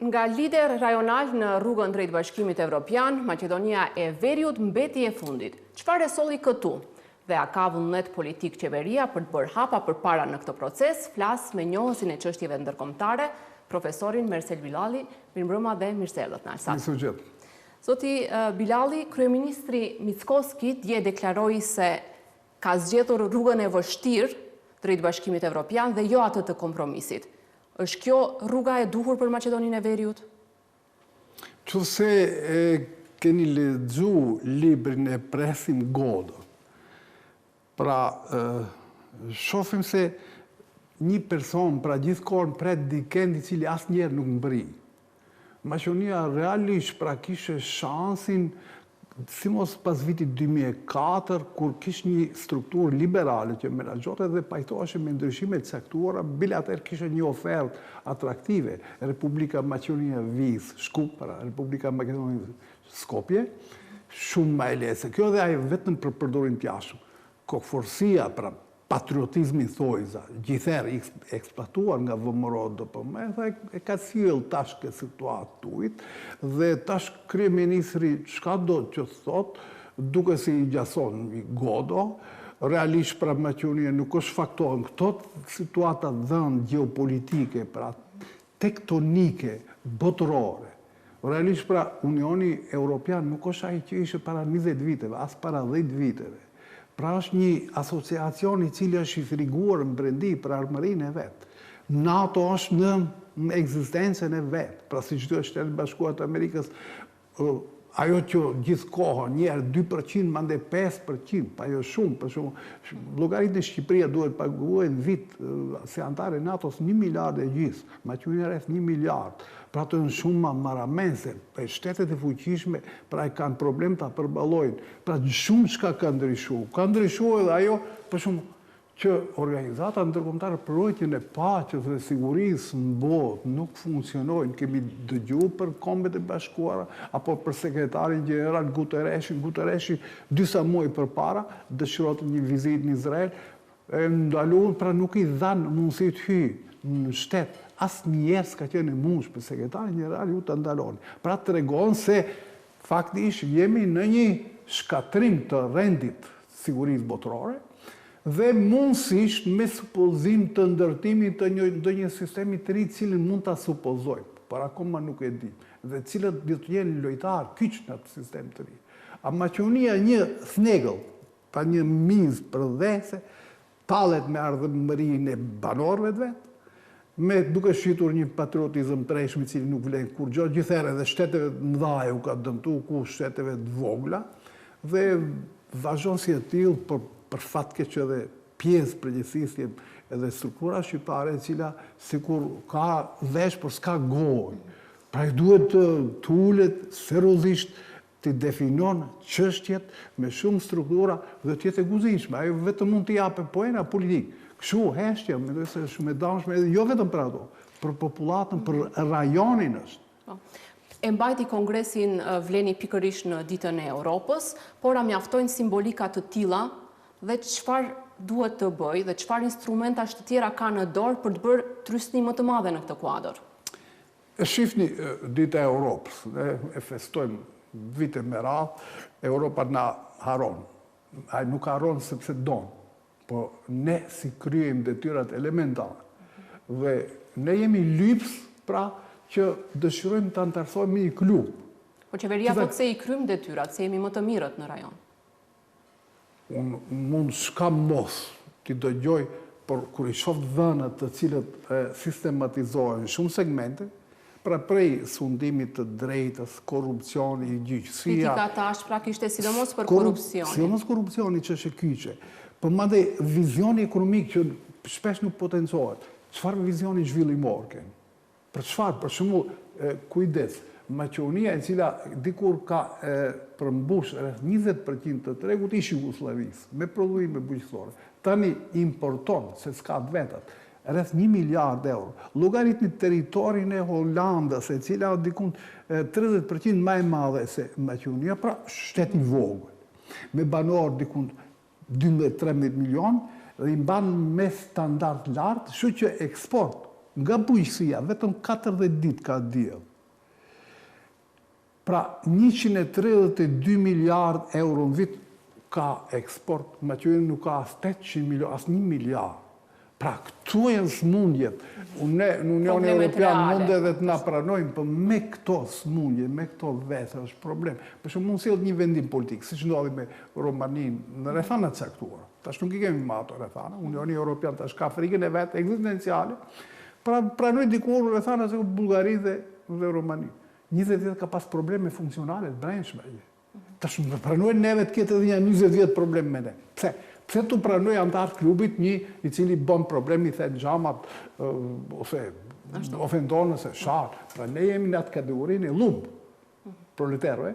Nga lider rajonal në rrugën drejt Bashkimit Evropian, Maqedonia e Veriut mbeti e fundit. Çfarë e solli këtu? Dhe a ka vullnet politik qeveria për të bërë hapa përpara në këtë proces? Flas me njohësin e çështjeve ndërkombëtare, profesorin Mersel Bilali. Mirëmbrëma dhe mirëserdhët në Alsat. Zoti Bilali, kryeministri Mickoski dje deklaroi se ka zgjedhur rrugën e vështirë drejt Bashkimit Evropian dhe jo atë të kompromisit. Është kjo rruga e duhur për Maqedoninë e Veriut? Nëse keni lexu librin e Presim Godë, pra shohim se një person pra gjithkohën pret dikend I cili asnjëherë nuk mbri. Maqedonia realisht pra kishte shansin si mos pas vitit 2004, kur kish një strukturë liberale që menaxhonte dhe pajtoheshe me ndryshime të caktuara, bilater kishe një ofertë atraktive. Republika Maqedonia Vis, Shkupra, Republika Maqedonia Skopje, shumë më e lehtë. Kjo dhe ai vetëm për përdorim të jashtëm. Kokforsia, pra patriotizmi thojza, gjithherë eksploatuar nga VMRO DPM, e ka sjell tash këtë situatë tuajt dhe tash kryeministri çka do që thot, duke si I gjason I godo, realisht pra Maqedonia nuk është faktohen këto situata dhënë geopolitike, pra tektonike, botërore. Realisht pra Unioni Evropian nuk është ai që ishte para 20 viteve, as para 10 viteve. Pra është një asociacion I cili është I friguar në brendi për armërinë e vetë. NATO është në ekzistencën e vetë. Pra si çdo Shtetet Bashkuara të Amerikës, ajo që gjithë kohën, njerë 2%, mande 5%, pa jo shumë, për shumë, llogaritë në Shqipëria duhet paguajnë në vit si antare NATO-s 1 miliard e gjys, Maqedonia rreth 1 miliard. Pra të në shumë marramense, për shtetet e fuqishme, pra I kanë problem të përballojnë. Pra shumë çka ka ndryshu. Ka ndryshu edhe ajo, për shumë, që organizata ndërkombëtare për mbrojtjen e paqes dhe sigurisë në botë nuk funksionojnë. Kemi dëgjuar për Kombet e Bashkuara apo për sekretarin gjeneral Guterreshi disa muaj përpara dëshironte një vizitë në Izrael, ndaluan pra nuk I dhanë mundësi të hyjë në shtet. Asnjëherë s'ka qenë e mundshme për sekretarin gjeneral ju të ndaloni. Pra tregon se faktikisht jemi në një shkatrim të rendit sigurisë botërore dhe mundësisht me supozim të ndërtimit të një sistemi të ri cilin mund ta supozojmë, por akoma nuk e di, dhe cilët do të jenë lojtarë kyç në atë sistem të ri. A Maqedonia një snegëll, pa një mizë përdhese, tallet me ardhmërinë e banorëve të vet, me duke shqitur një patriotizëm të rreshëm I cili nuk vlen kur gjë, gjithherë edhe shteteve të mëdha u ka dëmtuar ku shteteve të vogla dhe vazhdon si e tillë për fat keq edhe pjesë përgjithësisht edhe struktura shqiptare e cila sikur ka vesh por s'ka gojë. Pra I duhet të ulet seriozisht të definon çështjet me shumë struktura dhe të jetë e guzimshme. Ajo vetëm mund të japë poena politik. Kështu heshtja, mendoj se është shumë e dashme edhe jo vetëm për ato, për popullatën, për rajonin është. E mbajti Kongresin vleni pikërisht në ditën e Europës, por a mjaftojnë simbolika të tilla dhe çfarë duhet të bëjë dhe çfarë instrumentash të tjera ka në dorë për të bërë trysni më të madhe në këtë kuadër? E shifni dita e Europës, e festojmë vite me radhë, Europa na haron. Ai nuk haron sepse don. Po ne si kryejmë detyrat elementare dhe ne jemi lyps pra që dëshirojmë të antarësojmë një klub. Po qeveria thot se I kryjmë detyrat, se jemi më të mirët në rajon. Unë mund s'kam mos t'i dëgjoj, por kur I shoh dhënat të cilët sistematizohen shumë segmente, pra prej sundimit të drejtës, korrupsioni, gjyqësia. Kritika tash pra kishte sidomos për korrupsionin. Sidomos korrupsioni që është e kyçe. Por madje vizioni ekonomik që shpesh nuk potencohet. Çfarë vizioni zhvillimor kemi? Për çfarë? Për shembull, kujdes, Maqedonia e cila dikur ka përmbush rreth 20% të tregut ish Jugosllavisë me prodhime bujqësore. Tani importon se s'ka vetat rreth 1 miliard euro. Llogaritni territorin e Holandës, e cila diku 30% më e madhe se Maqedonia, pra shtet I vogël. Me banor diku 12-13 milion dhe I mban me standard lartë, kështu që eksport nga bujqësia vetëm 40 ditë ka diell. Pra 132 miliard euro në vit ka eksport, Maqedonia nuk ka as 800 milion, as 1 miliard. Pra këtu janë smundjet. Në Unioni Europian mund edhe të na pranojnë, për me këto smundje, me këto vese është problem. Për shumë mund sillet një vendim politik, siç ndodhi me Romaninë në rrethana të caktuara. Tash nuk I kemi më ato rrethana. Unioni Europian tash ka frikën e vet ekzistenciale. Pra pranoj dikur rrethana se Bullgari dhe Romani. 20 vjet ka pas probleme funksionale të brendshme. Tash pranojnë neve të ketë edhe 20 vjet problem me ne. Pse? Pse të pranoj antar klubit një I cili bën problemi, the xhamat ose ofendon ose shat. Pra ne jemi në atë kategorinë e lumb proletarëve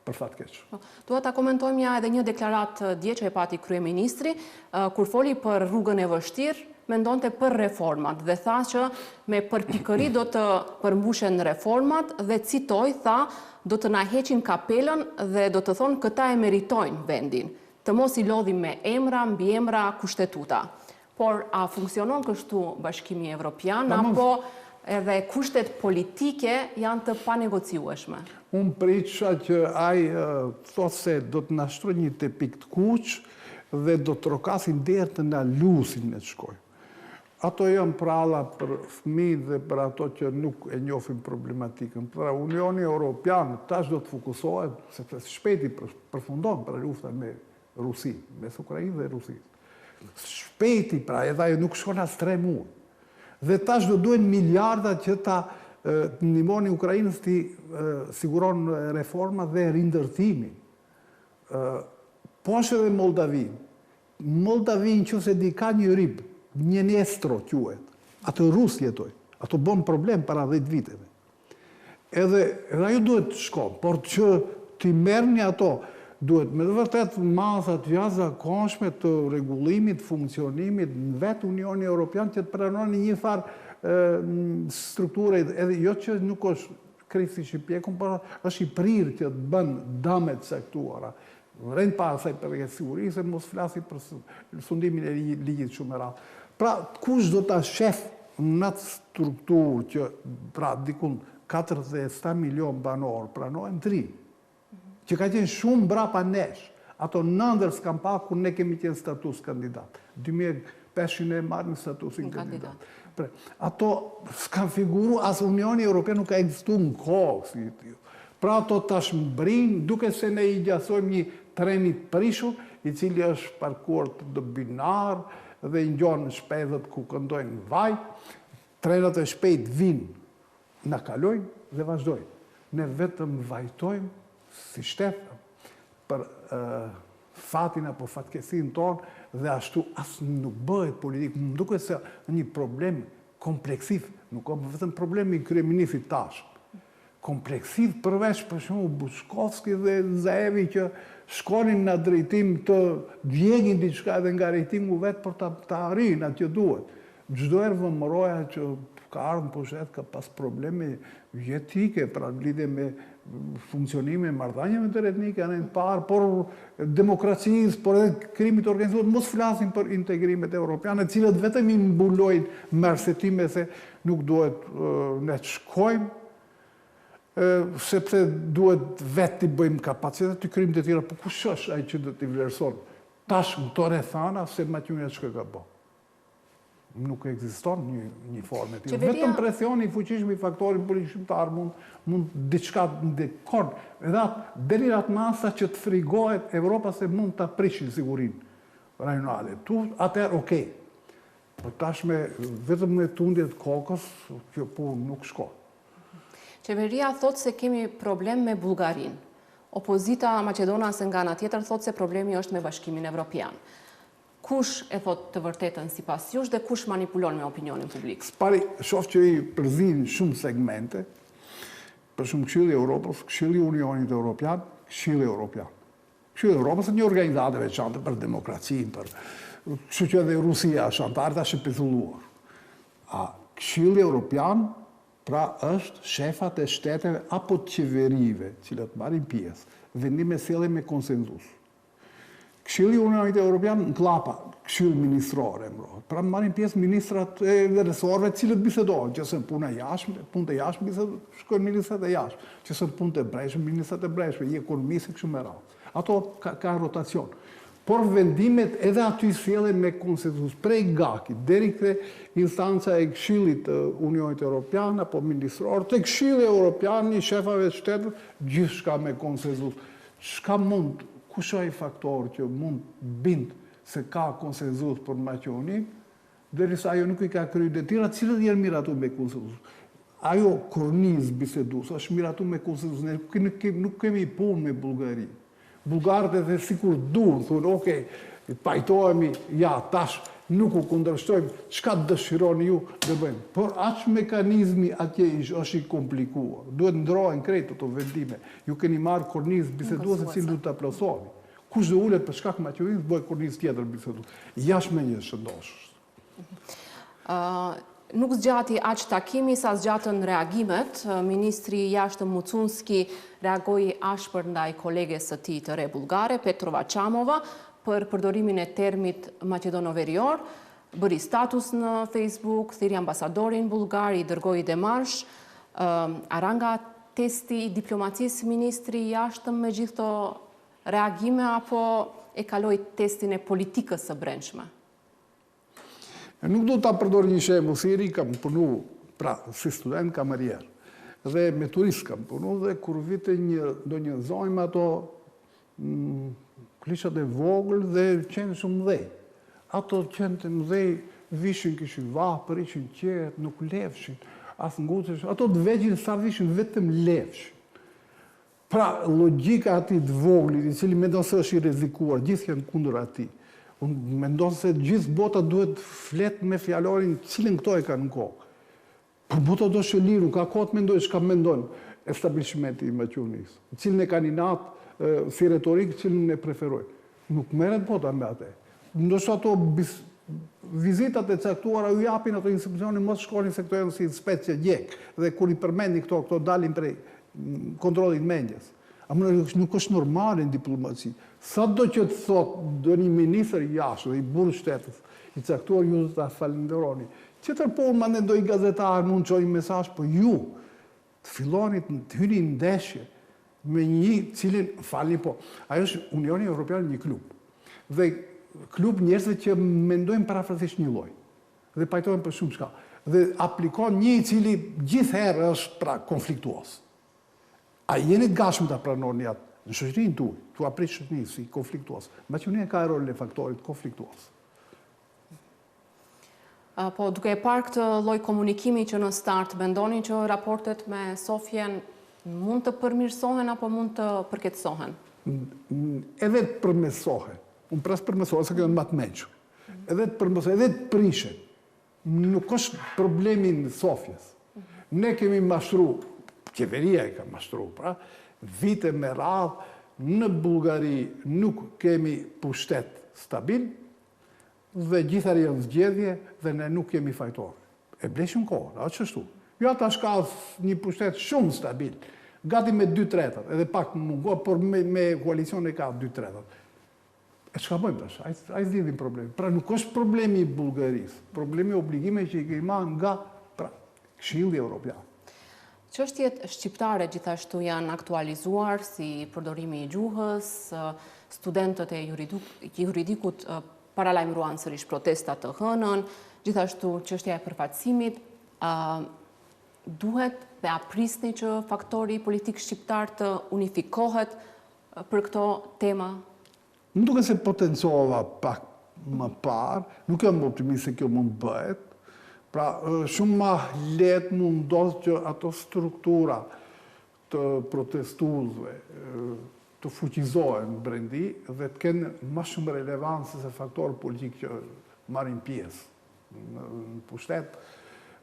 për fat keq. Dua ta komentojmë ja edhe një deklarat dje që e pati kryeministri kur foli për rrugën e vështirë, mendonte për reformat dhe tha që me përpikëri do të përmbushen reformat dhe citoj, tha, do të na heqin kapelën dhe do të thonë këta e meritojnë vendin. Të mos I lodhim me emra, mbi emra, kushtetuta. Por a funksionon kështu Bashkimi Evropian, apo edhe kushtet politike janë të panegociueshme? Unë prisha që ai thotë se do të na shtroj një tepik të kuq dhe do të trokasin derë të na lusin me të shkoj. Ato janë pralla për fëmijët dhe për ato që nuk e njohin problematikën. Pra Unioni Europian tash do të fokusohet, sepse shpejti përfundon për lufta me Rusi, mes Ukrainë dhe Rusisë. Shpejti, pra, edhe ajo nuk shkon as 3 muaj. Dhe tash do duhen miliarda që ta ndihmoni Ukrainës të siguron reforma dhe rindërtimin. Po është edhe Moldavin. Moldavin që se di ka një rib, një nestro quhet. Ato Rus jetoj. Ato bën problem para 10 viteve. Edhe ajo duhet të shkon, por që ti merrni ato duhet me të vërtet masat jashtëzakonshme të rregullimit, funksionimit në vetë Unioni Europian që të pranoni një farë strukture, edhe jo që nuk është krisi shqipjekun, por është I prirë që të bën dame të caktuara. Rend para asaj për sigurisë, mos flasi për sundimin e ligjit shumë e radhë. Pra, kush do ta shef në atë strukturë që pra dikun 47 milion banor pranojnë 3. Që ka qenë shumë brapa nesh. Ato nëndër s'kan pa kur ne kemi qenë status kandidat. 2500 e marrë në statusin kandidat. Ato s'kan figuru, as Unioni Europian nuk ka ekzistuar në kohë. Pra ato tash mbrin, duke se ne I gjasojmë një trenit prishur, I cili është parkuar të binar dhe I ngjonë shpedhët ku këndojnë vaj. Trenat e shpejt vinë, na kalojnë dhe vazhdojnë. Ne vetëm vajtojmë si shtetëm për fatin apo fatkesin tonë dhe ashtu asë nuk bëhet politikë. Më duke se një problem kompleksiv, nuk ka vetëm problemi I kryeministit tash. Kompleksiv përveç për shumë Bushkovski dhe Zaevi që shkonin në drejtim të djegin diçka edhe nga rejtimu vetë për të arrijnë atë që duhet. Çdo herë vëmëroja që ka ardhur pushet ka pas probleme jetike, pra lidhje me funksionime, marrëdhënieve interetnike në parë, por demokracisë, por edhe krimit organizuar, mos flasim për integrimet europiane, të cilët vetëm I mbulojnë mërsetime se nuk duhet ne të shkojmë, sepse duhet vetë të bëjmë kapacitet të krimit e tjera, por kush është ai që do t'i vlerëson? Tash këto rrethana se Maqedonia çka ka bë. Nuk ekziston një formë e tillë. Vetëm presioni I fuqishëm I faktorit politik shqiptar mund diçka ndekon. Edhe deri në atë masa që të frigohet Evropa se mund ta prishin sigurinë rajonale. Tu atëherë okay. Po tashme vetëm me tundjet kokës kjo punë nuk shkon. Qeveria thot se kemi problem me Bullgarinë. Opozita maqedonase nga ana tjetër thot se problemi është me Bashkimin Evropian. Kush e thot të vërtetën sipas jush dhe kush manipulon me opinionin publik? Spari, shoh që I përzin shumë segmente, për shumë Këshilli I Europës, Këshilli I Unionit Evropian, Këshilli Evropian. Këshilli I Europës është një organizatë veçantë për demokracinë, për kështu që edhe Rusia është antarë është e pezulluar. Këshilli Evropian, pra është shefat e shteteve apo të qeverive, cilat marrin pjesë, vendime sjellje me konsenzus. Këshilli I Unionit Evropian në klapa. këshill ministrore mrohet. Pra marrin pjesë ministrat e resorëve cilët bisedojnë, që sën puna jashme, punët e jashme bisedojnë, shkojnë ministrat e jashme, që sën punët e brejshme, ministrat e brejshme, i ekonomisë kështu me radhë. Ato ka rotacion. Por vendimet edhe aty sjellen me konsensus, prej GAK-it deri te instanca e Këshillit të Unionit Evropian apo ministror, te Këshilli Evropian, i shefave të shtetëve, gjithçka me konsensus. Çka mund, kush ai faktor që mund bind se ka konsensus për Maqedoninë, derisa ajo nuk i ka kryer detyrat, cilët janë miratu me konsensus. Ajo kornizë bisedus është miratu me konsensus, ne nuk kemi punë me Bullgarinë. Bulgarët edhe sikur duan, thonë, okej, pajtohemi, ja, tash nuk u kundërshtojmë, çka dëshironi ju dhe bëjmë. Por aq mekanizmi atje është i komplikuar. Duhet ndrohen krejt ato vendime. Ju keni marrë kornizë biseduese si duhet ta plotësoni. Kush do ulet për shkak Maqedonisë, bëj kornizë tjetër biseduese. Jashtë me një shëndosh. Nuk zgjati aq takimi sa zgjatën reagimet. Ministri i jashtëm Mucunski reagoi ashpër ndaj koleges së tij të re bullgare, Petrova Çamova, për përdorimin e termit maqedono-verior, bëri status në Facebook, thiri ambasadorin bullgar, i dërgoi demarsh. Aranga testi i diplomacisë ministri i jashtëm me gjithë këto reagime apo e kaloi testin e politikës së brendshme? Nuk do ta përdor një shembull, si ri kam punu, pra, si student kamarier, dhe me turist kam punu, dhe kur vite do një zonjë ato klishat e vogël dhe qenë shumë mdhej. Ato qenë të mdhej, vishin kishin vapër, ishin qetë, nuk lefshin, as ngucesh, ato të vegjin sa vishin vetëm lefshin. Pra, logjika ati të voglit, i cili mendon se është i rrezikuar, gjithë janë kundër atij. Unë mendon se gjithë bota duhet flet me fjalorin cilën këto e kanë në kokë. Por bota do shëliru, ka kohë të mendoj, çka mendon establishmenti i Maqedonisë, cilën e kanë inatë si retorikë, cilën e preferojnë. Nuk merret bota me atë. Ndoshta ato vizitat e caktuara u japin ato institucione, mos shkonin se këto janë si specie gjek, dhe kur i përmendin këto dalin prej kontrollit mendjes. Nuk është normale në diplomaci. Sa do që të thot do një ministër i jashtëm, i burr shtetës, i caktuar, ju do ta falenderoni. Qëtër po ma ne do i gazetar mund çoj mesazh, po ju të filloni të hyni në ndeshje me një cilin, falni po, ajo është Unioni Evropian një klub. Dhe klub njerëzve që mendojnë parafrazisht një lloj. Dhe pajtojnë për shumë shka. Dhe aplikon një i cili gjithherë është pra konfliktuos. A jeni të gatshëm ta pranoni atë në shoqërinë tuaj, tu aprish shoqërinë si konfliktuos. Maqedonia ka rolin e faktorit konfliktuos. Po duke e parë këtë lloj komunikimi që në start mendoni që raportet me Sofjen mund të përmirësohen apo mund të përkeqësohen? Edhe të përmirësohen. Unë pres përmirësohen se kanë më të mençur. Edhe të përmirësohen, edhe të prishen. Nuk është problemi në Sofjes. Ne kemi mashtruar, qeveria e ka mashtruar, pra, vite me radhë në Bullgari nuk kemi pushtet stabil dhe gjithari janë zgjedhje dhe ne nuk kemi fajtor. E bleshim kohë, atë çështu. Jo ata shka një pushtet shumë stabil, gati me 2/3, edhe pak mungo, por me koalicion e ka 2/3. E çka bëjmë tash? Ai zgjidhin problemin. Pra nuk është problemi i Bullgarisë, problemi obligime që i kemi marrë nga Këshilli Evropian. Çështjet shqiptare gjithashtu janë aktualizuar si përdorimi i gjuhës, studentët e juridikut paralajmëruan sërish protestat të hënën, gjithashtu çështja e përfaqësimit. Duhet dhe aprisni që faktori politik shqiptar të unifikohet për këto tema? Më duket se potencova pak më parë, nuk jam optimist se kjo mund bëhet. Pra, shumë ma letë mund ndodhë që ato struktura të protestuesve të fuqizohen brendi dhe të kenë ma shumë relevancë se faktorë politik që marrin pjesë në pushtet.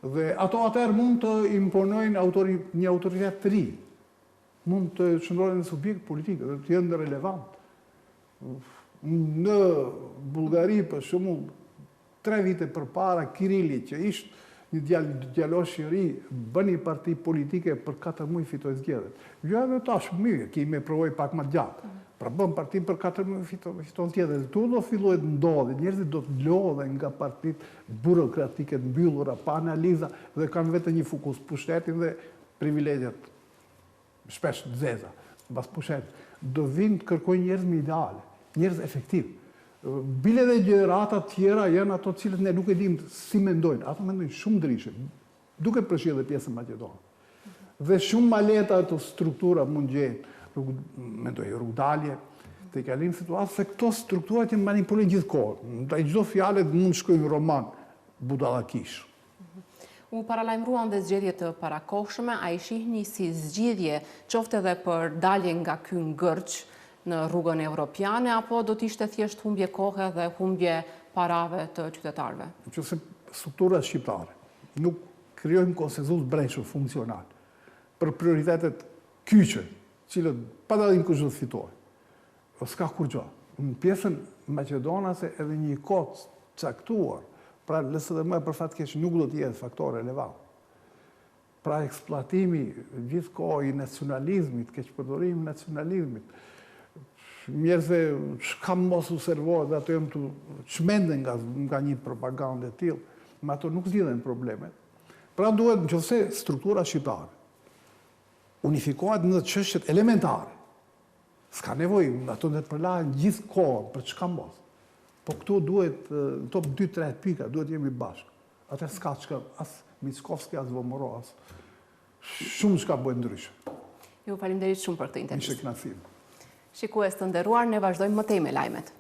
Dhe ato atëherë mund të imponojnë një autoritet të ri. Mund të qëndrojnë në subjekt politik dhe të jenë relevant. Në Bullgari, për shumë, 3 vite përpara Kirili, që ishte një djalosh i ri, bëni parti politike për 4 muaj fitoi zgjedhjet. Jo edhe tash mirë, kemi provoj pak më gjatë. Pra bëm partim për 4 fiton tjetër. Tu do fillohet ndodhi, njerëzit do të lodhen nga partitë burokratike të mbyllura, pa analiza, dhe kanë vetëm një fokus, pushtetin dhe privilegjet shpesh të zeza, mbas pushetit. Do vinë të kërkojnë njerëz me ideale, njerëz efektiv. Bile dhe gjenerata tjera janë ato cilët ne nuk e dim si mendojnë. Ato mendojnë shumë ndryshe, duke përfshirë dhe pjesën Maqedonë. Dhe shumë ma leta ato struktura mund gjenë, mendoj rrugdalje, të kalim situatë se këto strukturat janë manipulojnë gjithkohë. Ndaj çdo fjale mund shkojnë roman budallakish. U paralajmëruan dhe zgjedhje të parakohshme, a i shihni si zgjidhje qofte edhe për dalje nga ky ngërç në rrugën evropiane, apo do t'ishte thjesht humbje kohe dhe humbje parave të qytetarëve? Nëse strukturat shqiptare nuk krijojnë konsenzus brendshëm funksional për prioritetet kyçe, cilët pa dallim kush do të fitojë, s'ka kur gjë. Në pjesën maqedonase edhe një kohë caktuar, pra LSDM për fat keq nuk do të jetë faktor relevant. Pra eksploatimi gjithkohë i nacionalizmit, keqpërdorimi i nacionalizmit, njerëzve kam mos u servohet dhe ato jam të çmenden nga një propagandë e tillë, me ato nuk zgjidhen problemet. Pra duhet nëse struktura shqiptare unifikohet në çështjet elementare. S'ka nevojë ato të përlahen gjithë kohën për çka mos. Po këtu duhet top 2-3 pika duhet jemi bashkë. Atë s'ka çka as Mickovski as Vomoro as shumë çka bëjnë ndryshe. Ju faleminderit shumë për këtë intervistë. Ishte kënaqësi. Shikues të nderuar, ne vazhdojmë më tej me lajmet.